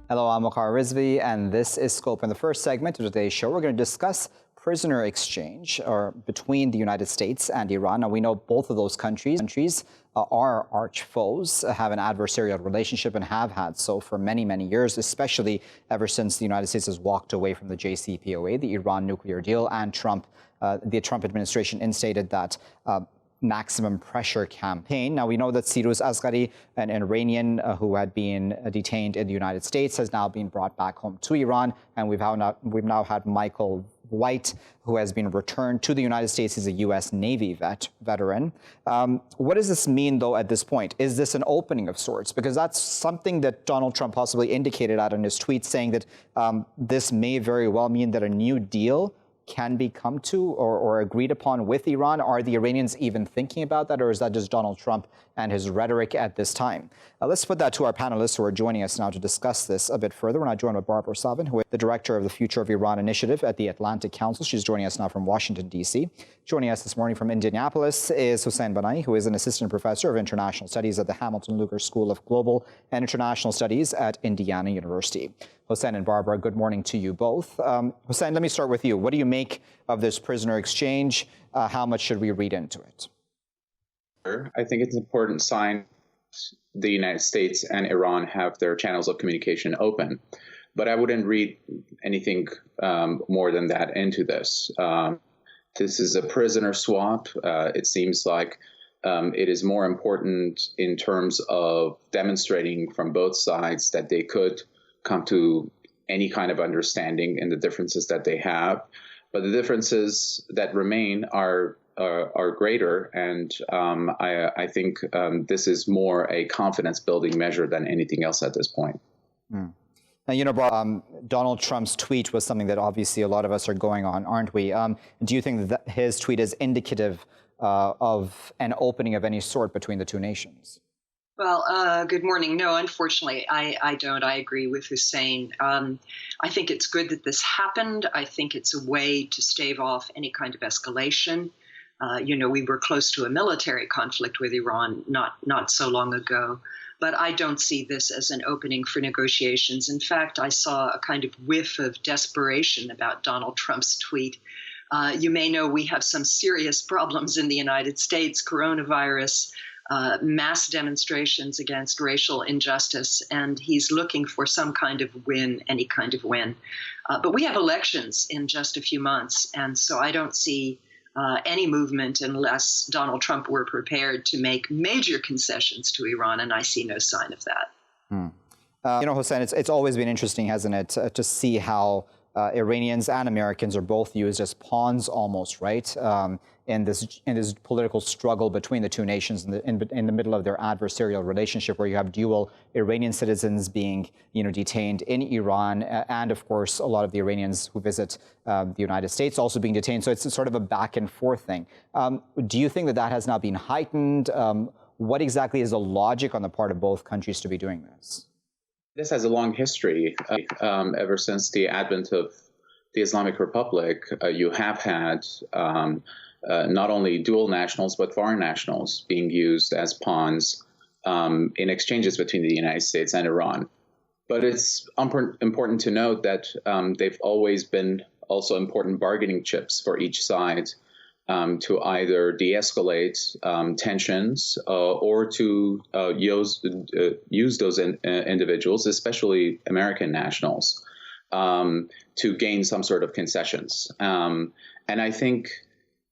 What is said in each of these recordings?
Hello, I'm Waqar Rizvi, and this is Scope. In the first segment of today's show, we're going to discuss prisoner exchange between the United States and Iran. Now, we know both of those countries are arch foes, have an adversarial relationship, and have had so for many, many years, especially ever since the United States has walked away from the JCPOA, the Iran nuclear deal, and the Trump administration instated that maximum pressure campaign. Now, we know that Siruz Asghari, an Iranian who had been detained in the United States, has now been brought back home to Iran, and we've now had Michael White, who has been returned to the United States. He's a U.S. Navy veteran. What does this mean, though, at this point? Is this an opening of sorts? Because that's something that Donald Trump possibly indicated out in his tweet, saying that this may very well mean that a new deal can be come to or agreed upon with Iran. Are the Iranians even thinking about that, or is that just Donald Trump and his rhetoric at this time? Let's put that to our panelists who are joining us now to discuss this a bit further. We're now joined by Barbara Slavin, who is the director of the Future of Iran Initiative at the Atlantic Council. She's joining us now from Washington, D.C. Joining us this morning from Indianapolis is Hussein Banai, who is an assistant professor of international studies at the Hamilton Lugar School of Global and International Studies at Indiana University. Hussein and Barbara, good morning to you both. Hussein, let me start with you. What do you make of this prisoner exchange? How much should we read into it? I think it's an important sign the United States and Iran have their channels of communication open. But I wouldn't read anything more than that into this. This is a prisoner swap. It seems like it is more important in terms of demonstrating from both sides that they could come to any kind of understanding in the differences that they have. But the differences that remain are greater, and I think this is more a confidence-building measure than anything else at this point. Now, you know, Donald Trump's tweet was something that obviously a lot of us are going on, aren't we? Do you think that his tweet is indicative of an opening of any sort between the two nations? Well, good morning. No, unfortunately, I don't. I agree with Hussein. I think it's good that this happened. I think it's a way to stave off any kind of escalation. We were close to a military conflict with Iran not so long ago, but I don't see this as an opening for negotiations. In fact, I saw a kind of whiff of desperation about Donald Trump's tweet. You may know we have some serious problems in the United States, coronavirus, mass demonstrations against racial injustice, and he's looking for some kind of win, any kind of win. But we have elections in just a few months, and so I don't see any movement unless Donald Trump were prepared to make major concessions to Iran, and I see no sign of that. Hussein, it's always been interesting, hasn't it, to see how Iranians and Americans are both used as pawns almost, right, in this political struggle between the two nations in the middle of their adversarial relationship, where you have dual Iranian citizens being detained in Iran, and of course a lot of the Iranians who visit the United States also being detained. So it's sort of a back and forth thing. Do you think that has now been heightened? What exactly is the logic on the part of both countries to be doing this? This has a long history. Ever since the advent of the Islamic Republic, you have had not only dual nationals, but foreign nationals being used as pawns in exchanges between the United States and Iran. But it's important to note that they've always been also important bargaining chips for each side to either de-escalate tensions or to use those individuals, especially American nationals, to gain some sort of concessions. And I think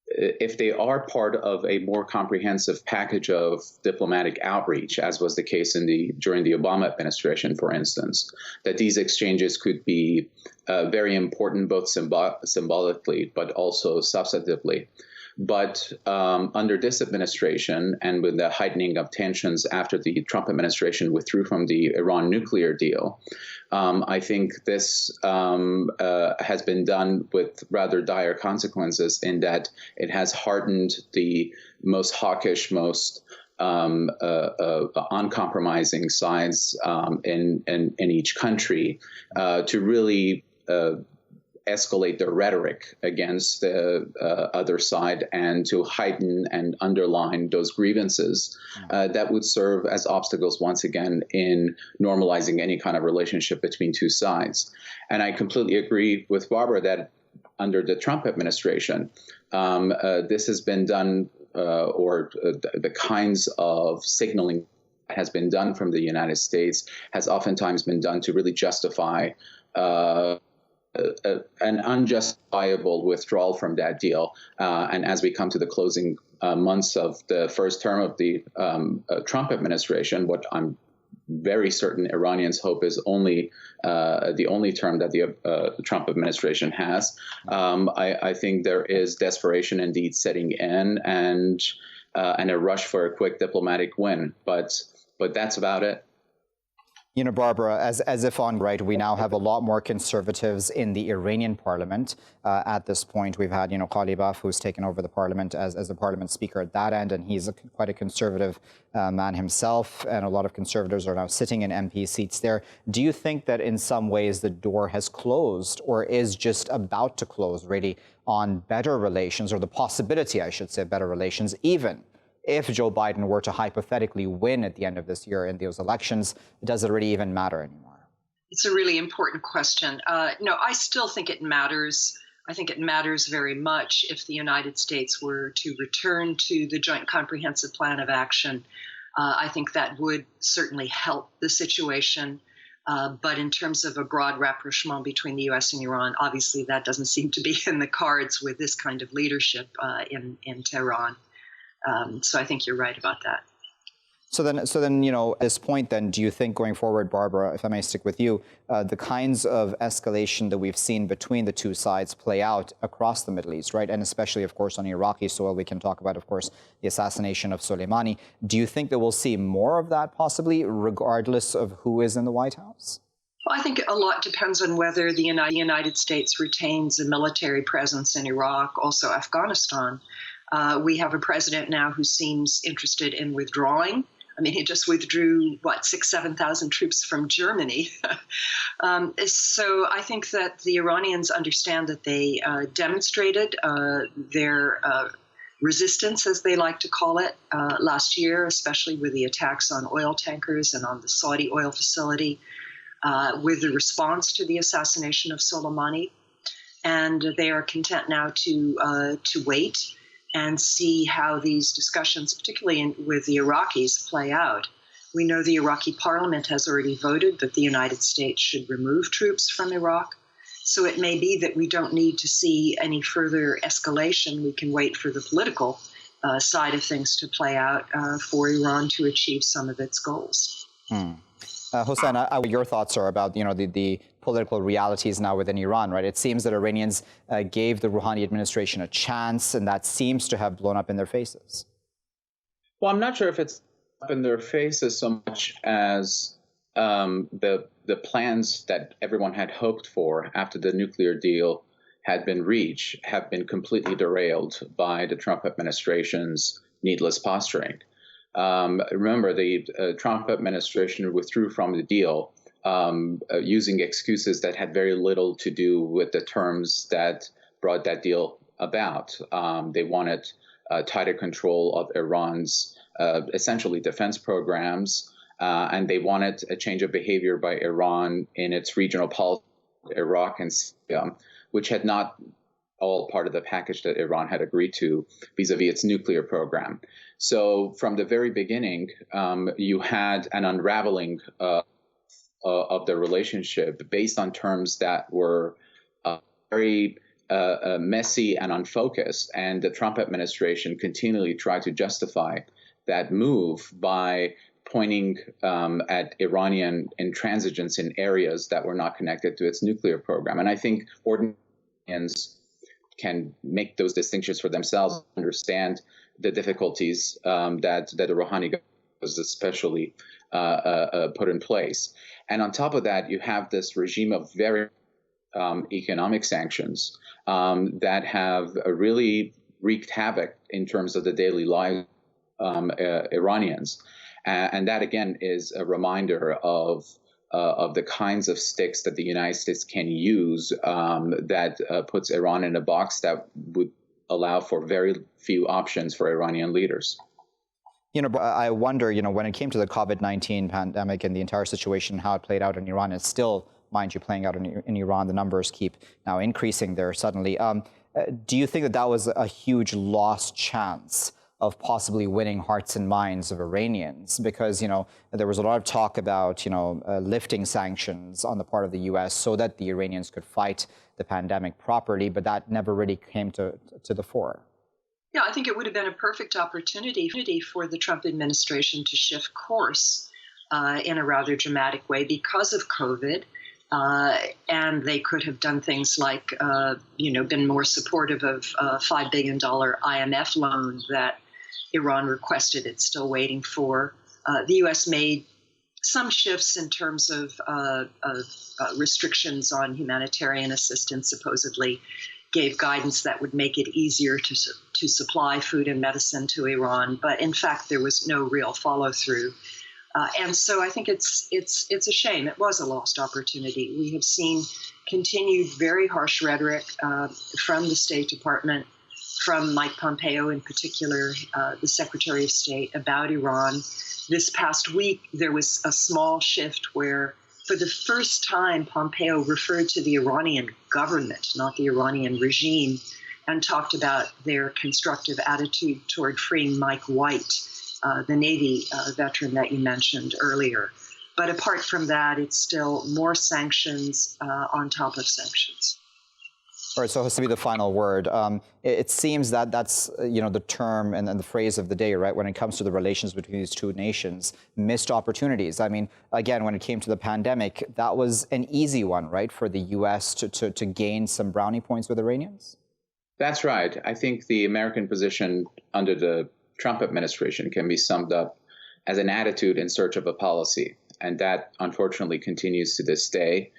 if they are part of a more comprehensive package of diplomatic outreach, as was the case during the Obama administration, for instance, that these exchanges could be very important both symbolically but also substantively. But under this administration, and with the heightening of tensions after the Trump administration withdrew from the Iran nuclear deal, I think this has been done with rather dire consequences, in that it has hardened the most hawkish, most uncompromising sides in each country to really escalate their rhetoric against the other side and to heighten and underline those grievances that would serve as obstacles once again in normalizing any kind of relationship between two sides. And I completely agree with Barbara that under the Trump administration, this has been done, the kinds of signaling that has been done from the United States has oftentimes been done to really justify an unjustifiable withdrawal from that deal. And as we come to the closing months of the first term of the Trump administration, what I'm very certain Iranians hope is only the only term that the Trump administration has. I think there is desperation indeed setting in and a rush for a quick diplomatic win. But that's about it. You know, Barbara, as if on right, we now have a lot more conservatives in the Iranian parliament. At this point, we've had, Ghalibaf, who's taken over the parliament as the parliament speaker at that end, and he's quite a conservative man himself, and a lot of conservatives are now sitting in MP seats there. Do you think that in some ways the door has closed, or is just about to close, really, on better relations, or the possibility, I should say, better relations, even if Joe Biden were to hypothetically win at the end of this year in those elections? Does it really even matter anymore? It's a really important question. No, I still think it matters. I think it matters very much if the United States were to return to the Joint Comprehensive Plan of Action. I think that would certainly help the situation. But in terms of a broad rapprochement between the U.S. and Iran, obviously that doesn't seem to be in the cards with this kind of leadership in Tehran. So I think you're right about that. So then, at this point, then, do you think going forward, Barbara, if I may stick with you, the kinds of escalation that we've seen between the two sides play out across the Middle East, right? And especially, of course, on Iraqi soil, we can talk about, of course, the assassination of Soleimani. Do you think that we'll see more of that, possibly, regardless of who is in the White House? Well, I think a lot depends on whether the United States retains a military presence in Iraq, also Afghanistan. We have a president now who seems interested in withdrawing. I mean, he just withdrew, 7,000 troops from Germany. So I think that the Iranians understand that they demonstrated their resistance, as they like to call it, last year, especially with the attacks on oil tankers and on the Saudi oil facility, with the response to the assassination of Soleimani. And they are content now to wait and see how these discussions, particularly with the Iraqis, play out. We know the Iraqi parliament has already voted that the United States should remove troops from Iraq. So it may be that we don't need to see any further escalation. We can wait for the political side of things to play out for Iran to achieve some of its goals. Hussein, your thoughts are about the political realities now within Iran, right? It seems that Iranians gave the Rouhani administration a chance, and that seems to have blown up in their faces. Well, I'm not sure if it's up in their faces so much as the plans that everyone had hoped for after the nuclear deal had been reached have been completely derailed by the Trump administration's needless posturing. Remember, the Trump administration withdrew from the deal using excuses that had very little to do with the terms that brought that deal about. They wanted tighter control of Iran's essentially defense programs, and they wanted a change of behavior by Iran in its regional policy, Iraq and Syria, which had not all part of the package that Iran had agreed to vis-a-vis its nuclear program. So from the very beginning, you had an unraveling of the relationship based on terms that were very messy and unfocused. And the Trump administration continually tried to justify that move by pointing at Iranian intransigence in areas that were not connected to its nuclear program. And I think ordinary Iranians can make those distinctions for themselves, understand the difficulties that the Rouhani government was especially put in place. And on top of that, you have this regime of very economic sanctions that have really wreaked havoc in terms of the daily lives of Iranians. And that, again, is a reminder of of the kinds of sticks that the United States can use that puts Iran in a box that would allow for very few options for Iranian leaders. I wonder, when it came to the COVID-19 pandemic and the entire situation, how it played out in Iran, it's still, mind you, playing out in Iran. The numbers keep now increasing there suddenly. Do you think that that was a huge lost chance of possibly winning hearts and minds of Iranians? Because, there was a lot of talk about, lifting sanctions on the part of the U.S. so that the Iranians could fight the pandemic properly, but that never really came to the fore. Yeah, I think it would have been a perfect opportunity for the Trump administration to shift course in a rather dramatic way because of COVID. And they could have done things like, been more supportive of a $5 billion IMF loan that Iran requested. It's still waiting for. The U.S. made some shifts in terms of restrictions on humanitarian assistance, supposedly gave guidance that would make it easier to supply food and medicine to Iran. But in fact, there was no real follow through. And so I think it's a shame. It was a lost opportunity. We have seen continued very harsh rhetoric from the State Department, from Mike Pompeo in particular, the Secretary of State, about Iran. This past week, there was a small shift where, for the first time, Pompeo referred to the Iranian government, not the Iranian regime, and talked about their constructive attitude toward freeing Mike White, the Navy veteran that you mentioned earlier. But apart from that, it's still more sanctions on top of sanctions. All right, so this will be the final word. It seems that that's, the term and the phrase of the day, right, when it comes to the relations between these two nations, missed opportunities. I mean, again, when it came to the pandemic, that was an easy one, right, for the U.S. to gain some brownie points with Iranians? That's right. I think the American position under the Trump administration can be summed up as an attitude in search of a policy. And that, unfortunately, continues to this day.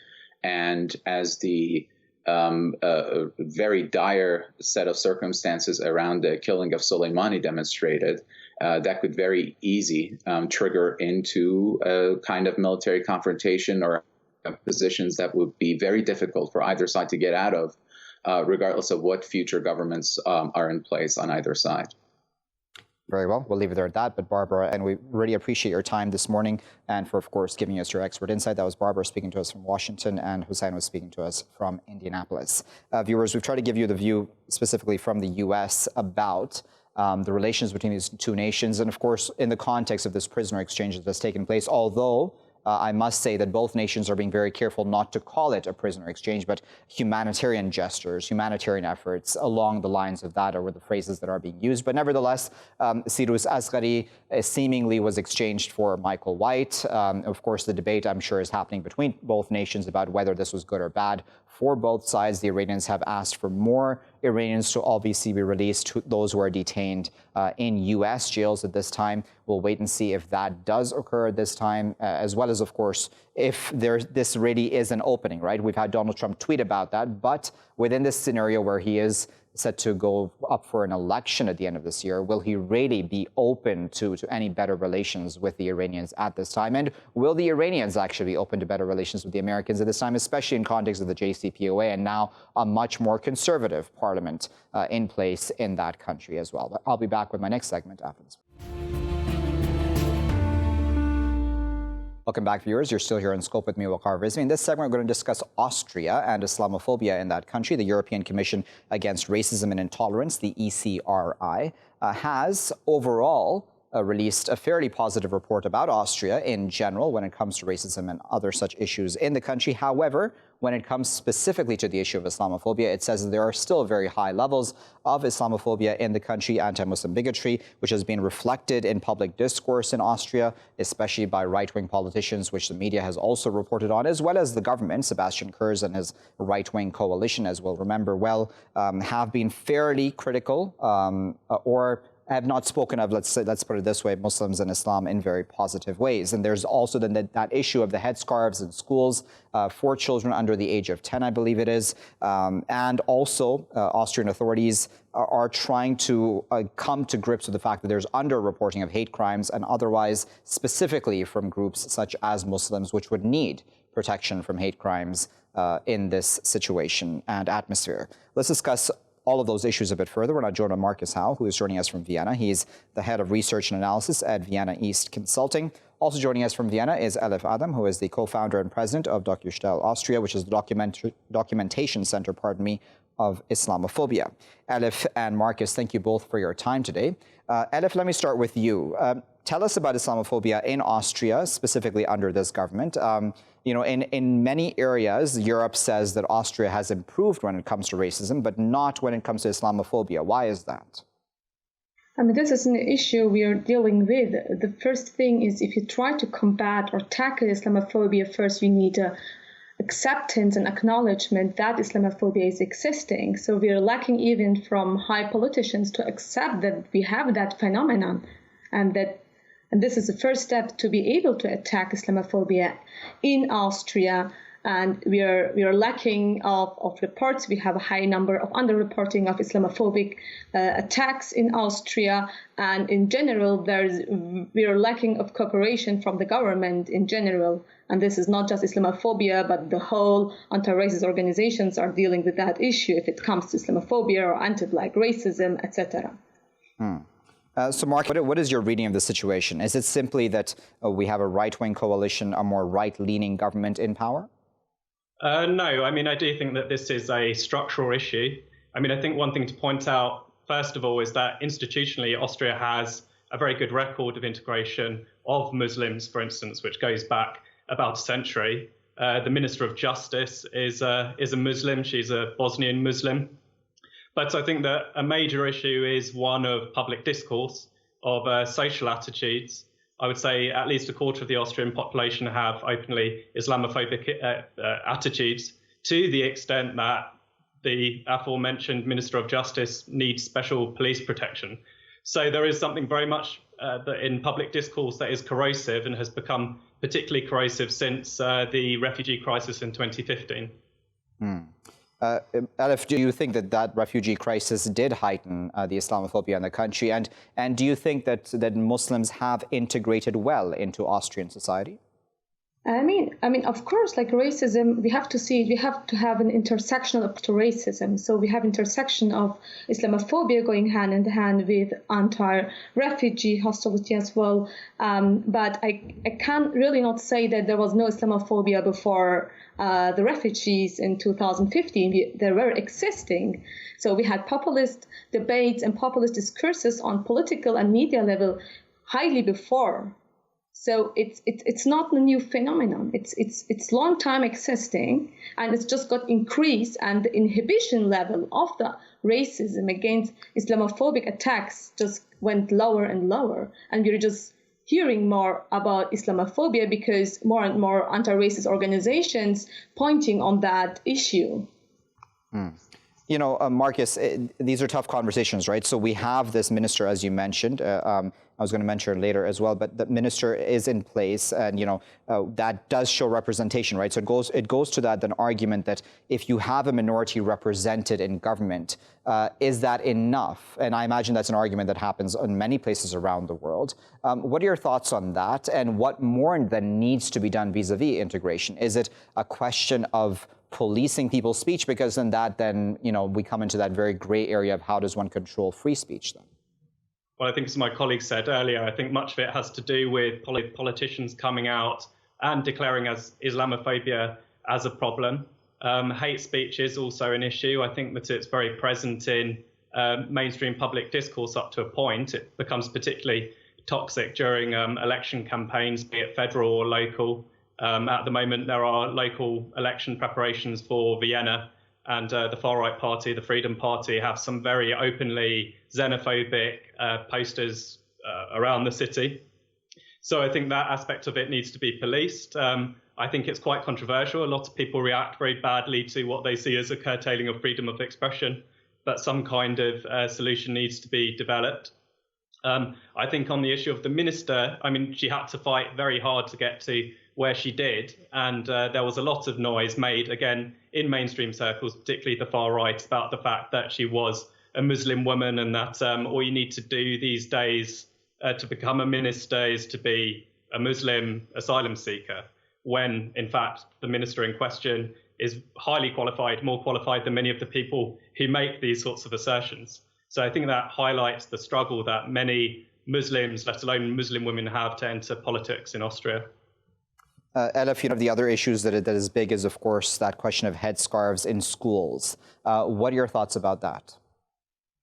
And as the a very dire set of circumstances around the killing of Soleimani demonstrated, that could very easy trigger into a kind of military confrontation or positions that would be very difficult for either side to get out of, regardless of what future governments are in place on either side. Very well. We'll leave it there at that. But Barbara, and we really appreciate your time this morning and for, of course, giving us your expert insight. That was Barbara speaking to us from Washington, and Hussein was speaking to us from Indianapolis. Viewers, we've tried to give you the view specifically from the U.S. about the relations between these two nations, and, of course, in the context of this prisoner exchange that's taken place, although I must say that both nations are being very careful not to call it a prisoner exchange, but humanitarian gestures, humanitarian efforts along the lines of that are the phrases that are being used. But nevertheless, Sirus Asghari seemingly was exchanged for Michael White. Of course, the debate, I'm sure, is happening between both nations about whether this was good or bad. For both sides, the Iranians have asked for more Iranians to obviously be released, those who are detained in U.S. jails at this time. We'll wait and see if that does occur at this time, as well as, of course, if this really is an opening, right? We've had Donald Trump tweet about that, but within this scenario where he is set to go up for an election at the end of this year, will he really be open to any better relations with the Iranians at this time? And will the Iranians actually be open to better relations with the Americans at this time, especially in context of the JCPOA and now a much more conservative parliament in place in that country as well? But I'll be back with my next segment after this. Welcome back, viewers. You're still here in Scope with me, Waqar Rizvi. In this segment, we're going to discuss Austria and Islamophobia in that country. The European Commission Against Racism and Intolerance, the ECRI, has overall released a fairly positive report about Austria in general when it comes to racism and other such issues in the country. However, when it comes specifically to the issue of Islamophobia, it says that there are still very high levels of Islamophobia in the country, anti-Muslim bigotry, which has been reflected in public discourse in Austria, especially by right-wing politicians, which the media has also reported on, as well as the government. Sebastian Kurz and his right-wing coalition, as we'll remember well, have been fairly critical or have not spoken of, let's put it this way, Muslims and Islam in very positive ways. And there's also then that issue of the headscarves in schools for children under the age of 10, I believe it is. And also Austrian authorities are trying to come to grips with the fact that there's underreporting of hate crimes and otherwise, specifically from groups such as Muslims, which would need protection from hate crimes in this situation and atmosphere. Let's discuss all of those issues a bit further. We're now joined by Marcus Howe, who is joining us from Vienna. He's the head of research and analysis at Vienna East Consulting. Also joining us from Vienna is Elif Adam, who is the co-founder and president of Dokustel Austria, which is the documentation center, of Islamophobia. Elif and Marcus, thank you both for your time today. Elif, let me start with you. Tell us about Islamophobia in Austria, specifically under this government. In many areas, Europe says that Austria has improved when it comes to racism, but not when it comes to Islamophobia. Why is that? This is an issue we are dealing with. The first thing is, if you try to combat or tackle Islamophobia, first you need acceptance and acknowledgement that Islamophobia is existing. So we are lacking even from high politicians to accept that we have that phenomenon, and this is the first step to be able to attack Islamophobia in Austria. And we are lacking of reports. We have a high number of underreporting of Islamophobic attacks in Austria. And in general, we are lacking of cooperation from the government in general. And this is not just Islamophobia, but the whole anti-racist organizations are dealing with that issue if it comes to Islamophobia or anti-black racism, etc. So, Mark, what is your reading of the situation? Is it simply that we have a right-wing coalition, a more right-leaning government in power? No, I do think that this is a structural issue. I think one thing to point out, first of all, is that institutionally, Austria has a very good record of integration of Muslims, for instance, which goes back about a century. The Minister of Justice is a Muslim. She's a Bosnian Muslim. But I think that a major issue is one of public discourse, of social attitudes. I would say at least a quarter of the Austrian population have openly Islamophobic attitudes, to the extent that the aforementioned Minister of Justice needs special police protection. So there is something very much that in public discourse that is corrosive and has become particularly corrosive since the refugee crisis in 2015. Elif, do you think that refugee crisis did heighten the Islamophobia in the country? And do you think that Muslims have integrated well into Austrian society? Of course, like racism, we have to have an intersection of racism. So we have intersection of Islamophobia going hand in hand with anti-refugee hostility as well. But I can't really not say that there was no Islamophobia before the refugees in 2015. They were existing. So we had populist debates and populist discourses on political and media level highly before. So it's not a new phenomenon. It's long time existing, and it's just got increased, and the inhibition level of the racism against Islamophobic attacks just went lower and lower. And we're just hearing more about Islamophobia because more and more anti-racist organizations pointing on that issue. Marcus, these are tough conversations, right? So we have this minister, as you mentioned. I was going to mention later as well, but the minister is in place, and that does show representation, right? So it goes to that argument that if you have a minority represented in government, is that enough? And I imagine that's an argument that happens in many places around the world. What are your thoughts on that, and what more then needs to be done vis-a-vis integration? Is it a question of policing people's speech? Because then we come into that very gray area of how does one control free speech then? Well, I think as my colleague said earlier, I think much of it has to do with politicians coming out and declaring as Islamophobia as a problem. Hate speech is also an issue. I think that it's very present in mainstream public discourse up to a point. It becomes particularly toxic during election campaigns, be it federal or local. At the moment, there are local election preparations for Vienna, and the far-right party, the Freedom Party, have some very openly xenophobic posters around the city. So I think that aspect of it needs to be policed. I think it's quite controversial. A lot of people react very badly to what they see as a curtailing of freedom of expression, but some kind of solution needs to be developed. I think on the issue of the minister, I mean, she had to fight very hard to get to where she did. And there was a lot of noise made, again, in mainstream circles, particularly the far right, about the fact that she was a Muslim woman and that all you need to do these days to become a minister is to be a Muslim asylum seeker, when, in fact, the minister in question is highly qualified, more qualified than many of the people who make these sorts of assertions. So I think that highlights the struggle that many Muslims, let alone Muslim women, have to enter politics in Austria. Elif, the other issues that is big is, of course, that question of headscarves in schools. What are your thoughts about that?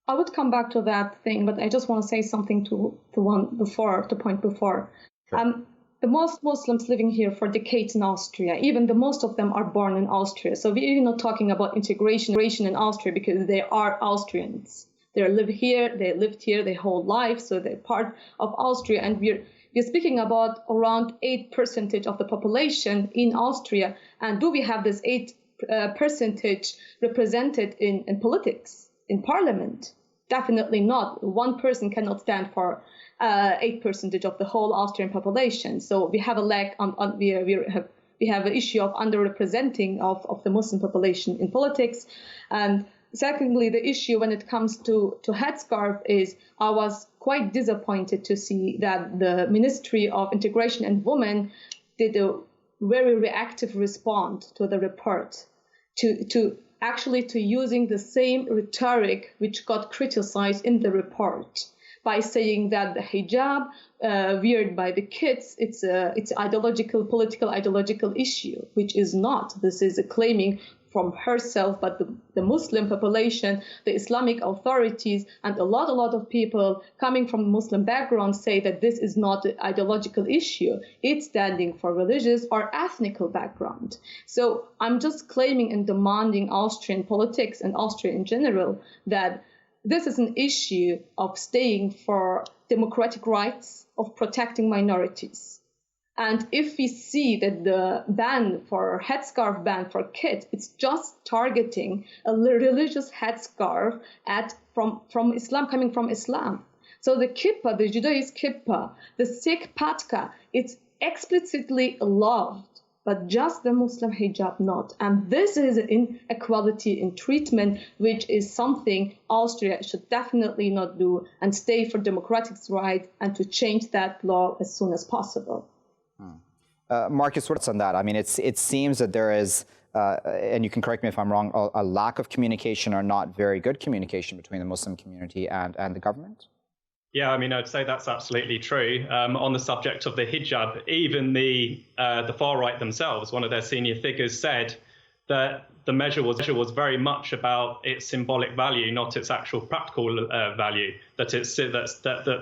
I would come back to that thing, but I just want to say something to the point before. Sure. The most Muslims living here for decades in Austria, even the most of them are born in Austria. So we're not talking about integration in Austria because they are Austrians. They live here, they lived here their whole life, so they're part of Austria. And we're speaking about around 8% of the population in Austria. And do we have this 8% represented in politics, in parliament? Definitely not. One person cannot stand for 8% of the whole Austrian population. So we have a lack we have an issue of underrepresenting of the Muslim population in politics. And secondly, the issue when it comes to headscarf is I was quite disappointed to see that the Ministry of Integration and Women did a very reactive response to the report, to using the same rhetoric which got criticized in the report by saying that the hijab weared by the kids, it's political ideological issue, which is not. This is a claiming from herself, but the Muslim population, the Islamic authorities, and a lot of people coming from Muslim backgrounds say that this is not an ideological issue. It's standing for religious or ethnical background. So I'm just claiming and demanding Austrian politics and Austria in general that this is an issue of staying for democratic rights, of protecting minorities. And if we see that the headscarf ban for kids, it's just targeting a religious headscarf from Islam, coming from Islam. So the kippah, the Judaist kippah, the Sikh patka, it's explicitly loved, but just the Muslim hijab not. And this is an inequality in treatment, which is something Austria should definitely not do and stay for democratic rights and to change that law as soon as possible. Marcus, what's on that? I mean, it seems that there is, and you can correct me if I'm wrong, a lack of communication or not very good communication between the Muslim community and the government? Yeah, I mean, I'd say that's absolutely true. On the subject of the hijab, even the far right themselves, one of their senior figures said that the measure was very much about its symbolic value, not its actual practical value, that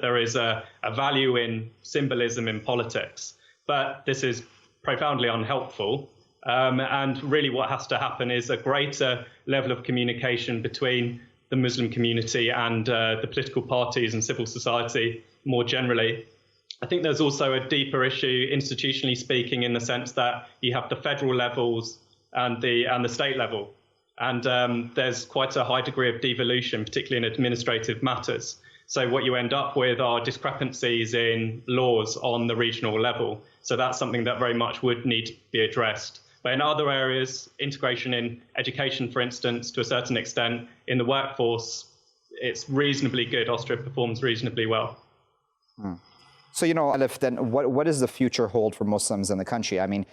there is a value in symbolism in politics. But this is profoundly unhelpful. And really what has to happen is a greater level of communication between the Muslim community and the political parties and civil society more generally. I think there's also a deeper issue, institutionally speaking, in the sense that you have the federal levels and the state level. And there's quite a high degree of devolution, particularly in administrative matters. So what you end up with are discrepancies in laws on the regional level. So that's something that very much would need to be addressed. But in other areas, integration in education, for instance, to a certain extent, in the workforce, it's reasonably good. Austria performs reasonably well. So, Elif, then what does the future hold for Muslims in the country? I mean,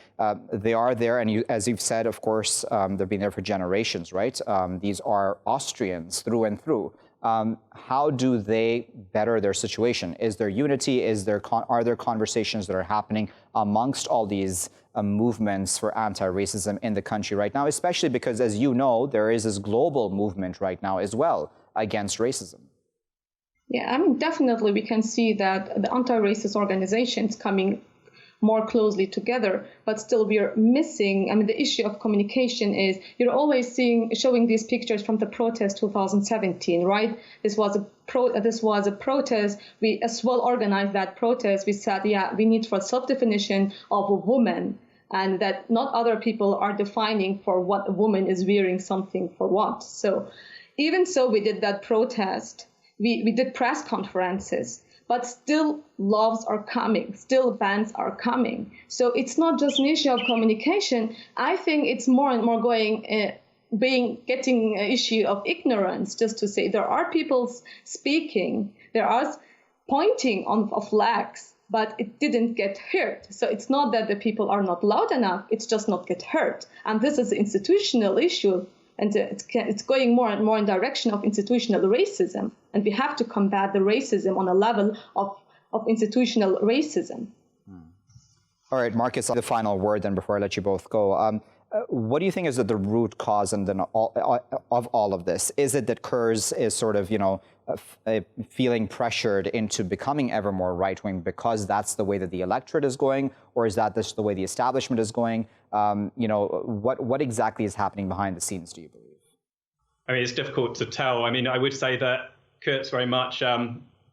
they are there, and as you've said, of course, they've been there for generations, right? These are Austrians through and through. How do they better their situation? Is there unity? Are there conversations that are happening amongst all these movements for anti-racism in the country right now, especially because, as you know, there is this global movement right now as well against racism? Yeah, I mean, definitely we can see that the anti-racist organizations coming more closely together, but still we are missing. I mean, the issue of communication is you're always showing these pictures from the protest 2017, right? This was a protest. We as well organized that protest. We said, yeah, we need for self-definition of a woman, and that not other people are defining for what a woman is wearing something for what. So even so, we did that protest. We did press conferences. but still laws are coming, still bans are coming. So it's not just an issue of communication. I think it's more and more getting an issue of ignorance, just to say there are people speaking, there are pointing on flags, but it didn't get heard. So it's not that the people are not loud enough, it's just not get heard. And this is an institutional issue, and it's going more and more in direction of institutional racism. And we have to combat the racism on a level of institutional racism. All right, Marcus, the final word then before I let you both go. What do you think is the root cause and then of all of this? Is it that Kurz is sort of, feeling pressured into becoming ever more right-wing because that's the way that the electorate is going, or is that the way the establishment is going? What exactly is happening behind the scenes, do you believe? I mean, it's difficult to tell. I mean, I would say that Kurz very much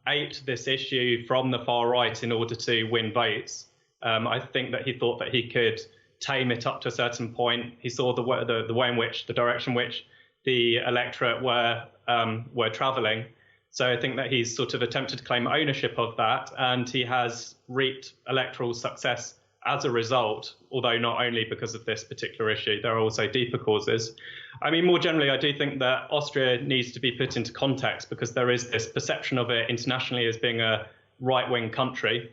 aped this issue from the far right in order to win votes. I think that he thought that he could tame it up to a certain point. He saw the direction which the electorate were travelling. So I think that he's sort of attempted to claim ownership of that, and he has reaped electoral success as a result, although not only because of this particular issue, there are also deeper causes. I mean, more generally, I do think that Austria needs to be put into context because there is this perception of it internationally as being a right-wing country.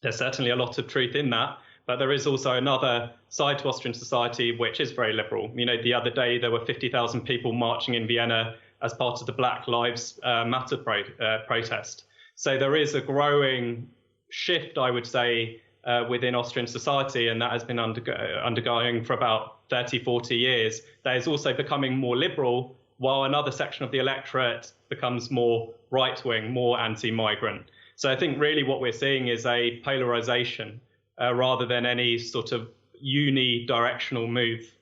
There's certainly a lot of truth in that, but there is also another side to Austrian society which is very liberal. The other day there were 50,000 people marching in Vienna as part of the Black Lives Matter protest. So there is a growing shift, I would say, within Austrian society, and that has been undergoing for about 30, 40 years. That is also becoming more liberal, while another section of the electorate becomes more right-wing, more anti-migrant. So I think really what we're seeing is a polarization rather than any sort of unidirectional move.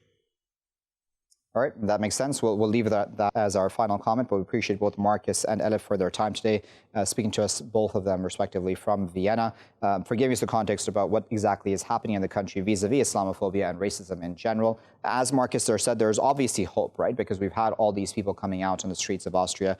All right, that makes sense. We'll leave that as our final comment, but we appreciate both Marcus and Elif for their time today, speaking to us, both of them respectively, from Vienna, for giving us the context about what exactly is happening in the country vis-a-vis Islamophobia and racism in general. As Marcus there said, there's obviously hope, right? Because we've had all these people coming out on the streets of Austria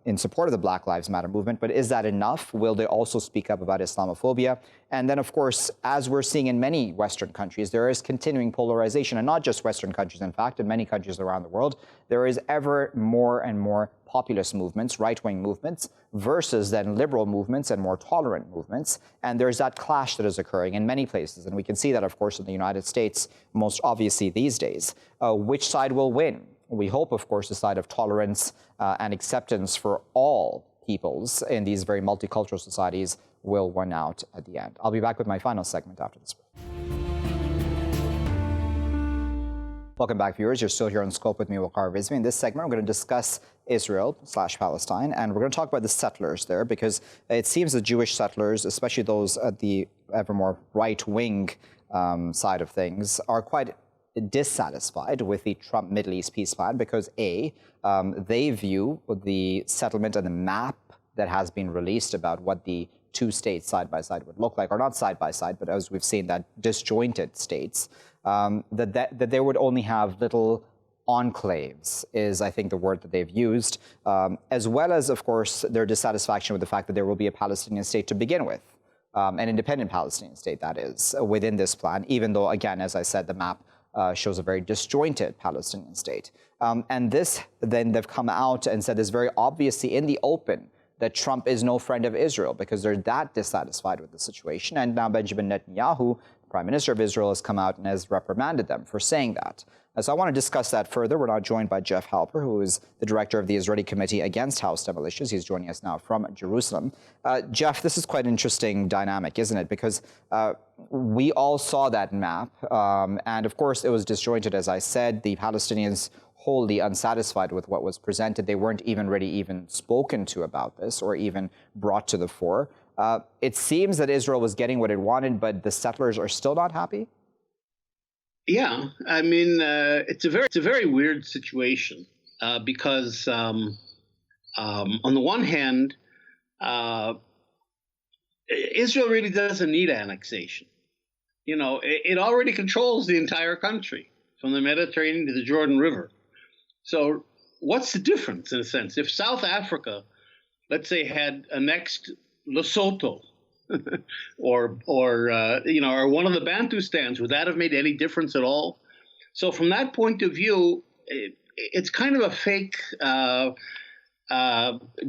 in support of the Black Lives Matter movement. But is that enough? Will they also speak up about Islamophobia? And then, of course, as we're seeing in many Western countries, there is continuing polarization, and not just Western countries, in fact, in many countries around the world, there is ever more and more populist movements, right-wing movements, versus then liberal movements and more tolerant movements. And there's that clash that is occurring in many places. And we can see that, of course, in the United States, most obviously these days. Which side will win? We hope, of course, the side of tolerance and acceptance for all peoples in these very multicultural societies will win out at the end. I'll be back with my final segment after this break. Welcome back, viewers. You're still here on Scope with me, Waqar Rizvi. In this segment, we're going to discuss Israel/Palestine, and we're going to talk about the settlers there, because it seems the Jewish settlers, especially those at the ever more right-wing side of things, are quite dissatisfied with the Trump Middle East peace plan because, A, they view the settlement and the map that has been released about what the two states side by side would look like, or not side by side, but as we've seen, that disjointed states, that they would only have little enclaves is, I think, the word that they've used, as well as, of course, their dissatisfaction with the fact that there will be a Palestinian state to begin with, an independent Palestinian state, that is, within this plan, even though, again, as I said, the map shows a very disjointed Palestinian state. And this, then they've come out and said this very obviously in the open, that Trump is no friend of Israel because they're that dissatisfied with the situation. And now Benjamin Netanyahu, the Prime Minister of Israel, has come out and has reprimanded them for saying that. So I want to discuss that further. We're now joined by Jeff Halper, who is the director of the Israeli Committee Against House Demolitions. He's joining us now from Jerusalem. Jeff, this is quite an interesting dynamic, isn't it? Because we all saw that map. And of course, it was disjointed, as I said. The Palestinians wholly unsatisfied with what was presented. They weren't even spoken to about this or even brought to the fore. It seems that Israel was getting what it wanted, but the settlers are still not happy? Yeah, I mean, it's a very weird situation because on the one hand, Israel really doesn't need annexation. You know, it already controls the entire country from the Mediterranean to the Jordan River. So what's the difference, in a sense? If South Africa, let's say, had annexed Lesotho or one of the Bantustans. Would that have made any difference at all? So from that point of view, it's kind of a fake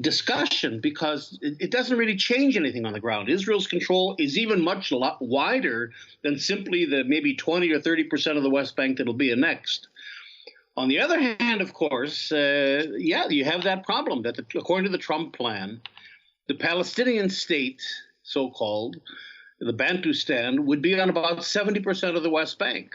discussion because it doesn't really change anything on the ground. Israel's control is even much wider than simply the maybe 20 or 30% of the West Bank that'll be annexed. On the other hand, of course, you have that problem that according to the Trump plan, the Palestinian state, so-called, the Bantustan, would be on about 70% of the West Bank.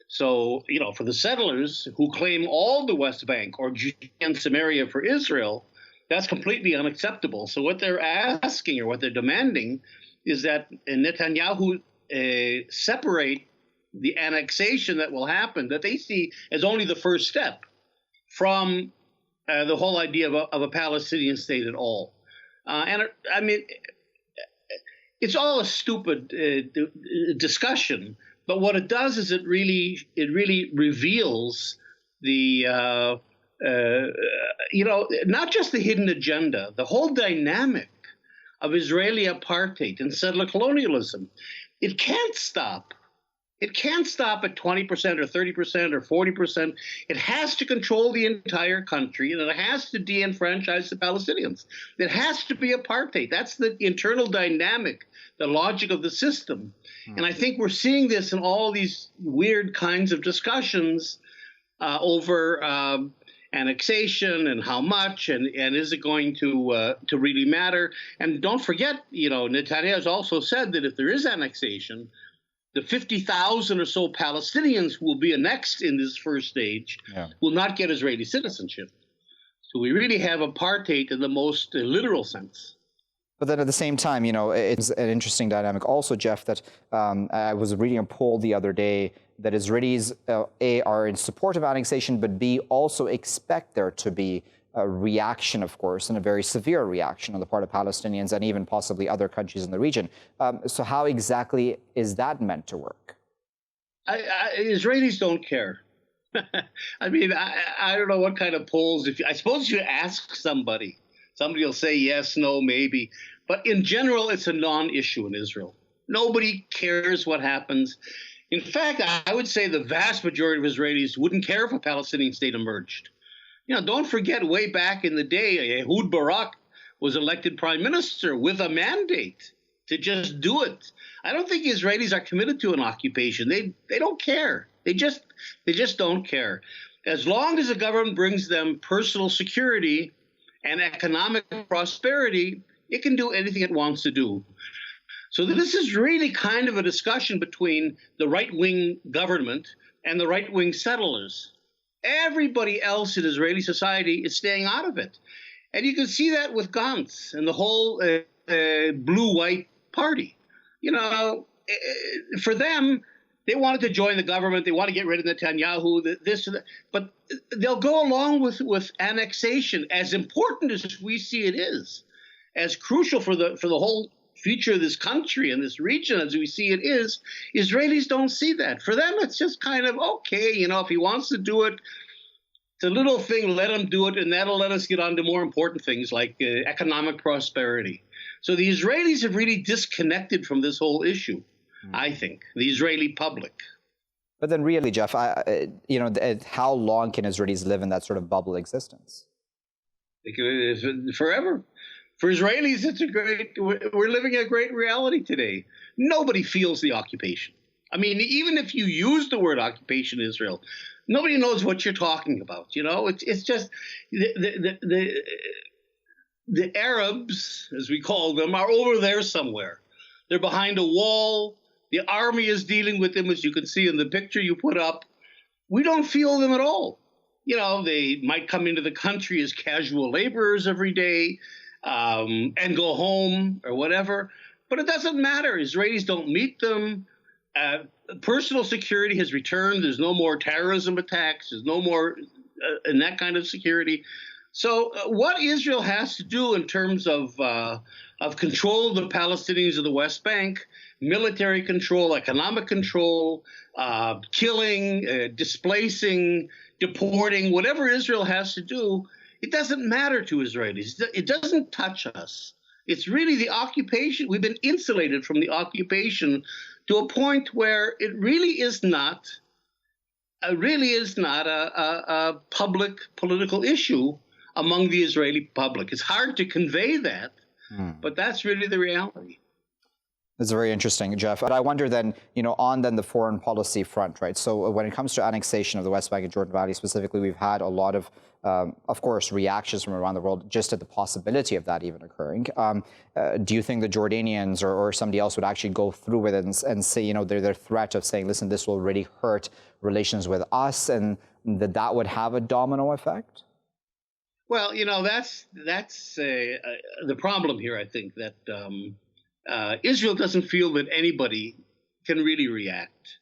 So, for the settlers who claim all the West Bank or Judea and Samaria for Israel, that's completely unacceptable. So what they're asking or what they're demanding is that Netanyahu separate the annexation that will happen, that they see as only the first step from the whole idea of a Palestinian state at all. It's all a stupid discussion. But what it does is it really reveals the not just the hidden agenda, the whole dynamic of Israeli apartheid and settler colonialism. It can't stop. It can't stop at 20% or 30% or 40%. It has to control the entire country, and it has to de-enfranchise the Palestinians. It has to be apartheid. That's the internal dynamic, the logic of the system. And I think we're seeing this in all these weird kinds of discussions over annexation and how much and is it going to really matter? And don't forget, Netanyahu has also said that if there is annexation, the 50,000 or so Palestinians who will be annexed in this first stage will not get Israeli citizenship. So we really have apartheid in the most literal sense. But then at the same time, it's an interesting dynamic also, Jeff, that I was reading a poll the other day that Israelis, A, are in support of annexation, but B, also expect there to be a reaction, of course, and a very severe reaction on the part of Palestinians and even possibly other countries in the region. So how exactly is that meant to work? Israelis don't care. I don't know what kind of polls. I suppose you ask somebody will say yes, no, maybe. But in general, it's a non-issue in Israel. Nobody cares what happens. In fact, I would say the vast majority of Israelis wouldn't care if a Palestinian state emerged. Don't forget, way back in the day, Ehud Barak was elected prime minister with a mandate to just do it. I don't think Israelis are committed to an occupation. They don't care. They just don't care. As long as the government brings them personal security and economic prosperity, it can do anything it wants to do. So this is really kind of a discussion between the right-wing government and the right-wing settlers. Everybody else in Israeli society is staying out of it. And you can see that with Gantz and the whole blue-white party. For them, they wanted to join the government. They want to get rid of Netanyahu, this and that. But they'll go along with annexation, as important as we see it is, as crucial for the whole future of this country and this region as we see it is. Israelis don't see that. For them, it's just kind of, okay, if he wants to do it, it's a little thing, let him do it, and that'll let us get on to more important things like economic prosperity. So the Israelis have really disconnected from this whole issue, I think, the Israeli public. But then really, Jeff, how long can Israelis live in that sort of bubble existence? Forever. For Israelis, we're living a great reality today. Nobody feels the occupation. Even if you use the word occupation in Israel, nobody knows what you're talking about. It's just the Arabs, as we call them, are over there somewhere. They're behind a wall. The army is dealing with them, as you can see in the picture you put up. We don't feel them at all. They might come into the country as casual laborers every day and go home or whatever. But it doesn't matter. Israelis don't meet them. Personal security has returned. There's no more terrorism attacks. There's no more and that kind of security. So what Israel has to do in terms of control of the Palestinians of the West Bank, military control, economic control, killing, displacing, deporting, whatever Israel has to do, it doesn't matter to Israelis. It doesn't touch us. It's really the occupation. We've been insulated from the occupation to a point where it really is not a public political issue among the Israeli public. It's hard to convey that, but that's really the reality. It's very interesting, Jeff. But I wonder then, on the foreign policy front, right? So when it comes to annexation of the West Bank and Jordan Valley specifically, we've had a lot of course, reactions from around the world just at the possibility of that even occurring. Do you think the Jordanians or somebody else would actually go through with it and say, their threat of saying, listen, this will really hurt relations with us, and that would have a domino effect? Well, that's the problem here, I think, that Israel doesn't feel that anybody can really react.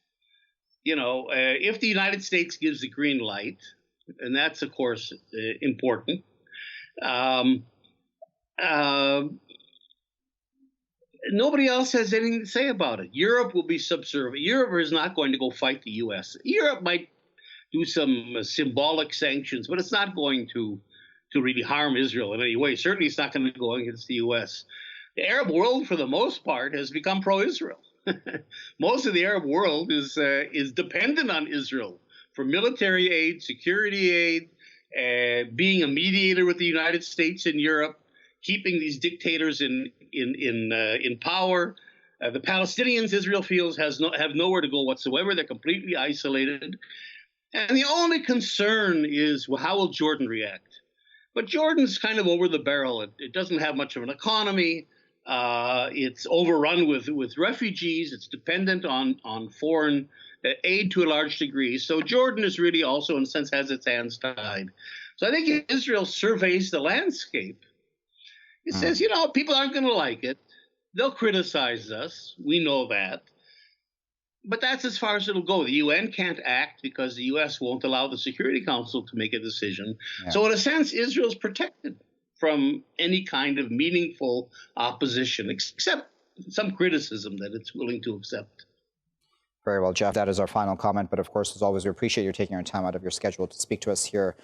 If the United States gives the green light, and that's, of course, important, nobody else has anything to say about it. Europe will be subservient. Europe is not going to go fight the U.S. Europe might do some symbolic sanctions, but it's not going to really harm Israel in any way. Certainly, it's not going to go against the U.S. The Arab world, for the most part, has become pro-Israel. Most of the Arab world is dependent on Israel for military aid, security aid, being a mediator with the United States and Europe, keeping these dictators in power. The Palestinians, Israel feels, have nowhere to go whatsoever. They're completely isolated. And the only concern is, well, how will Jordan react? But Jordan's kind of over the barrel. It doesn't have much of an economy. It's overrun with refugees. It's dependent on foreign aid to a large degree. So Jordan is really also, in a sense, has its hands tied. So I think Israel surveys the landscape. It says, people aren't going to like it. They'll criticize us. We know that. But that's as far as it'll go. The UN can't act because the U.S. won't allow the Security Council to make a decision. Yeah. So in a sense, Israel's protected from any kind of meaningful opposition, except some criticism that it's willing to accept. Very well, Jeff. That is our final comment. But of course, as always, we appreciate you taking your time out of your schedule to speak to us here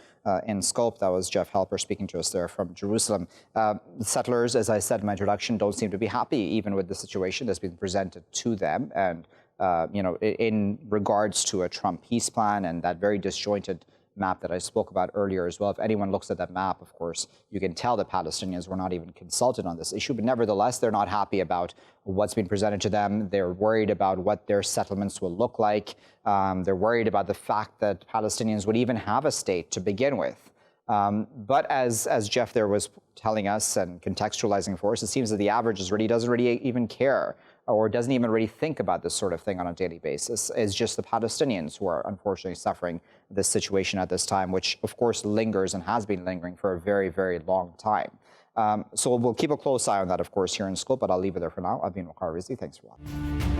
in Scope. That was Jeff Halper speaking to us there from Jerusalem. Settlers, as I said in my introduction, don't seem to be happy even with the situation that's been presented to them. And, in regards to a Trump peace plan and that very disjointed map that I spoke about earlier as well. If anyone looks at that map, of course, you can tell the Palestinians were not even consulted on this issue, but nevertheless, they're not happy about what's been presented to them. They're worried about what their settlements will look like. They're worried about the fact that Palestinians would even have a state to begin with. But as Jeff there was telling us and contextualizing for us, it seems that the average doesn't really even care or doesn't even really think about this sort of thing on a daily basis. It's just the Palestinians who are unfortunately suffering this situation at this time, which of course lingers and has been lingering for a very, very long time. So we'll keep a close eye on that, of course, here in Scope, but I'll leave it there for now. I've been Waqar Rizvi. Thanks for watching.